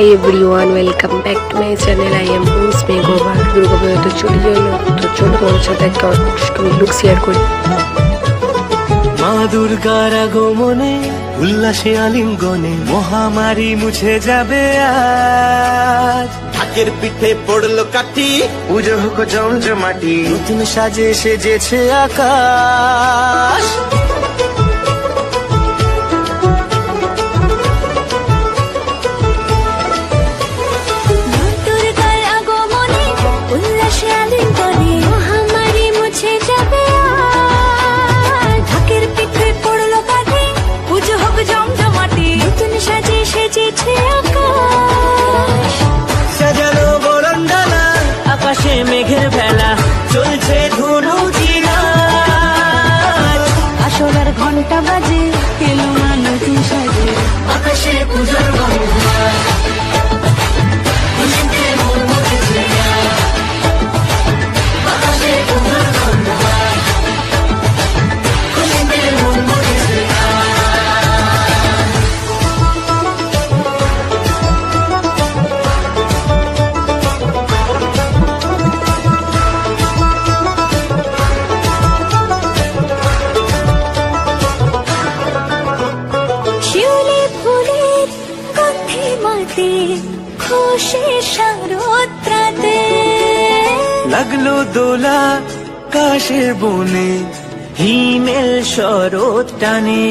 Hi everyone, welcome back to my channel. I am Rose Makeover. Durga Puja তো চলে গেল, তো চলো তোমার সাথে একটা লুক শেয়ার করি। মা দুর্গার আগমনে উল্লাসে আলিঙ্গনে মহামারী মুছে যাবে আজ। ঢাকের পিঠে পড়লো কাঠি, পুজো হোক জমজমাটি, নতুন সাজে সেজেছে আকাশ। আকাশে মেঘের ভেলা চলছে ধনু চিরাজ, আসলার ঘন্টা বাজে এলো না নতুন সাজে, আকাশে পূজার খুশি শারদরাতে লাগলো দোলা কাশের বনে, হিমেল শরৎ টানে।